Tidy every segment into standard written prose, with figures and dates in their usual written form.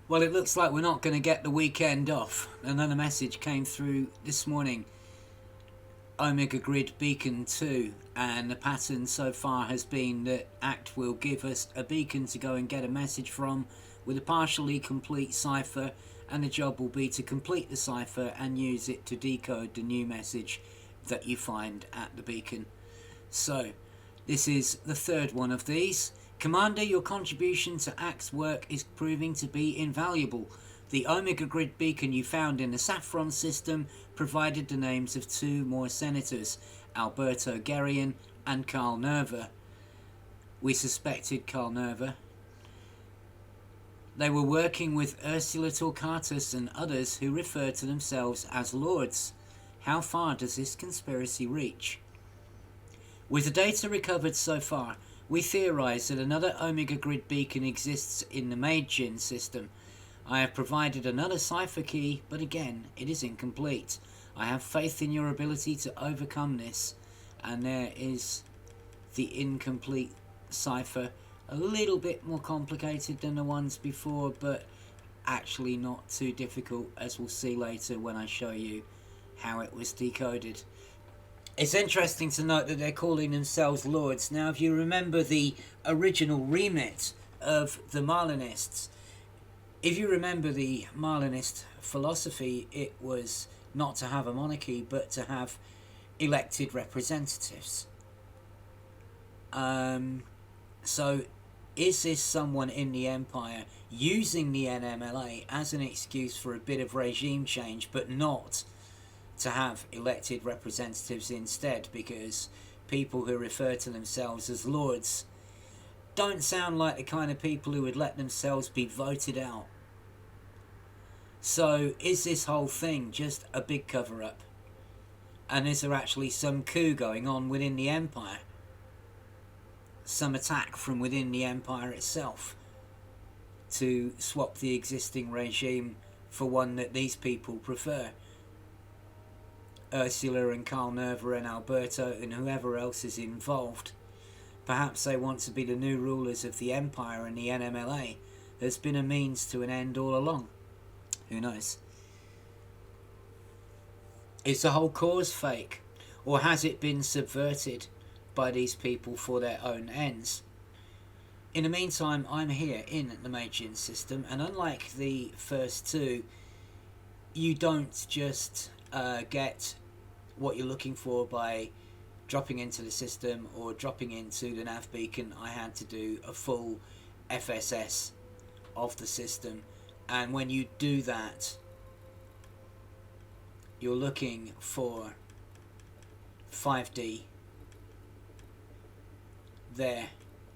Well, it looks like we're not going to get the weekend off. Another message came through this morning. Omega Grid Beacon 2, and the pattern so far has been that ACT will give us a beacon to go and get a message from with a partially complete cipher, and the job will be to complete the cipher and use it to decode the new message that you find at the beacon. So, this is the third one of these. Commander, your contribution to ACT's work is proving to be invaluable. The Omega Grid beacon you found in the Saffron system provided the names of two more senators, Alberto Guerion and Carl Nerva. We suspected Carl Nerva. They were working with Ursula Torquatus and others who refer to themselves as lords. How far does this conspiracy reach? With the data recovered so far, we theorise that another Omega Grid beacon exists in the Maidjin system. I have provided another cipher key, but again, it is incomplete. I have faith in your ability to overcome this. And there is the incomplete cipher. A little bit more complicated than the ones before, but actually not too difficult, as we'll see later when I show you how it was decoded. It's interesting to note that they're calling themselves lords. Now, if you remember the original remit of the Marlinists, if you remember the Marlinist philosophy, it was not to have a monarchy, but to have elected representatives. So, is this someone in the Empire using the NMLA as an excuse for a bit of regime change, but not to have elected representatives instead, because people who refer to themselves as lords don't sound like the kind of people who would let themselves be voted out. So is this whole thing just a big cover-up? And is there actually some coup going on within the Empire? Some attack from within the Empire itself to swap the existing regime for one that these people prefer? Ursula and Carl Nerva and Alberto and whoever else is involved. Perhaps they want to be the new rulers of the Empire and the NMLA. There's been a means to an end all along. Who knows? Is the whole cause fake? Or has it been subverted by these people for their own ends? In the meantime, I'm here in the Maidjin system, and unlike the first two, you don't just get what you're looking for by dropping into the system or dropping into the nav beacon. I had to do a full FSS of the system, and when you do that, you're looking for 5D there,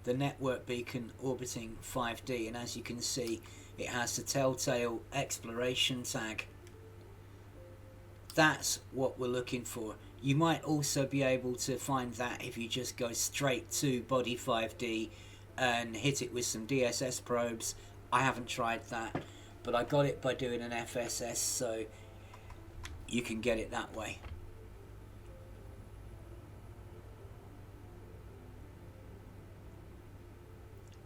the network beacon orbiting 5D, and as you can see, it has the telltale exploration tag. That's what we're looking for. You might also be able to find that if you just go straight to body 5D and hit it with some DSS probes. I haven't tried that, but I got it by doing an FSS, so you can get it that way.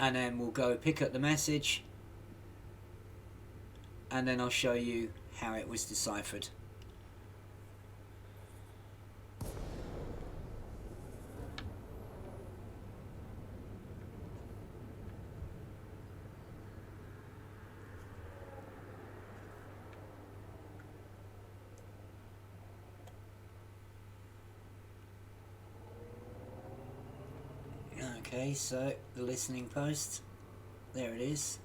And then we'll go pick up the message, and then I'll show you how it was deciphered. Okay, so the listening post, there it is.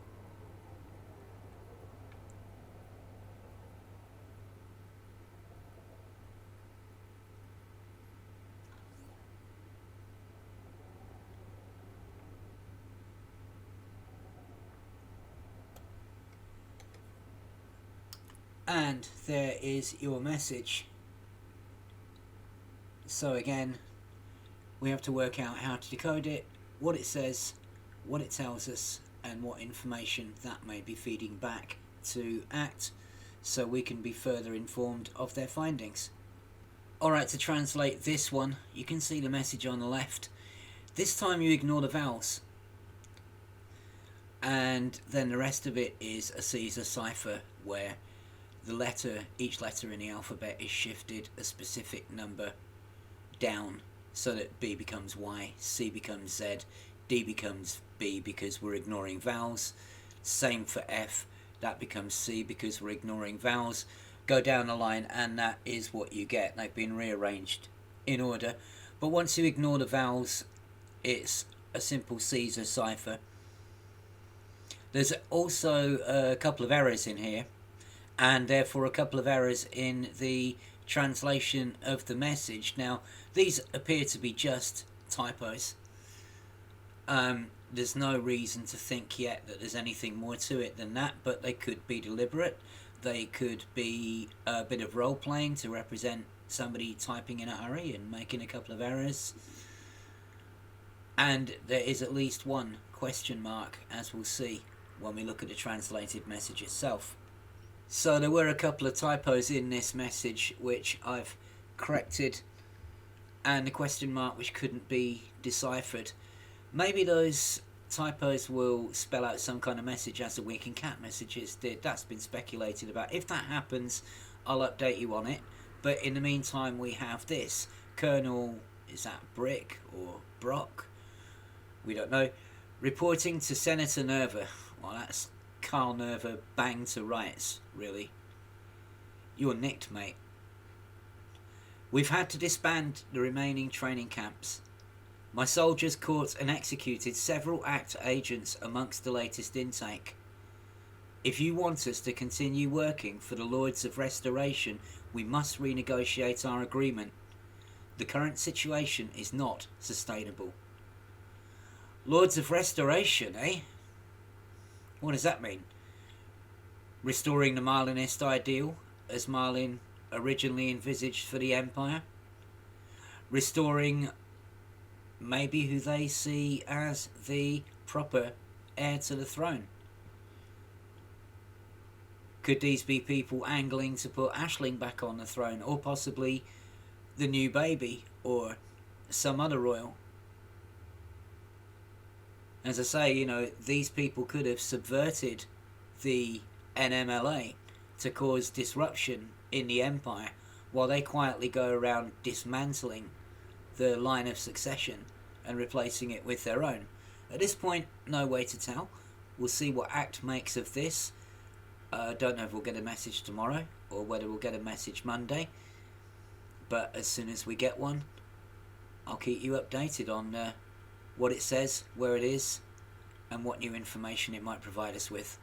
And there is your message. So again, we have to work out how to decode it, what it says, what it tells us, and what information that may be feeding back to ACT, so we can be further informed of their findings. Alright, to translate this one, you can see the message on the left. This time you ignore the vowels. and then the rest of it is a Caesar cipher where each letter in the alphabet is shifted a specific number down so that B becomes Y, C becomes Z, D becomes B because we're ignoring vowels. Same for F, that becomes C because we're ignoring vowels. Go down the line and that is what you get. They've been rearranged in order. But once you ignore the vowels, it's a simple Caesar cipher. There's also a couple of errors in here, and therefore a couple of errors in the translation of the message. Now, these appear to be just typos. There's no reason to think yet that there's anything more to it than that, but they could be deliberate. They could be a bit of role-playing to represent somebody typing in a hurry and making a couple of errors. And there is at least one question mark, as we'll see when we look at the translated message itself. So there were a couple of typos in this message which I've corrected, and the question mark which couldn't be deciphered. Maybe those typos will spell out some kind of message as the winking cat messages did. That's been speculated about. If that happens, I'll update you on it. But in the meantime, we have this. Colonel, is that Brick or Brock? We don't know. Reporting to Senator Nerva. Well, that's Carl Nerva bang to rights, really. You're nicked, mate. We've had to disband the remaining training camps. My soldiers caught and executed several ACT agents amongst the latest intake. If you want us to continue working for the Lords of Restoration, we must renegotiate our agreement. The current situation is not sustainable. Lords of Restoration, eh? What does that mean? Restoring the Marlinist ideal, as Marlin originally envisaged for the Empire? Restoring maybe who they see as the proper heir to the throne? Could these be people angling to put Aisling back on the throne, or possibly the new baby, or some other royal? As I say, these people could have subverted the NMLA to cause disruption in the Empire, while they quietly go around dismantling the line of succession and replacing it with their own. At this point, no way to tell. We'll see what ACT makes of this. Don't know if we'll get a message tomorrow or whether we'll get a message Monday, but as soon as we get one, I'll keep you updated on what it says, where it is, and what new information it might provide us with.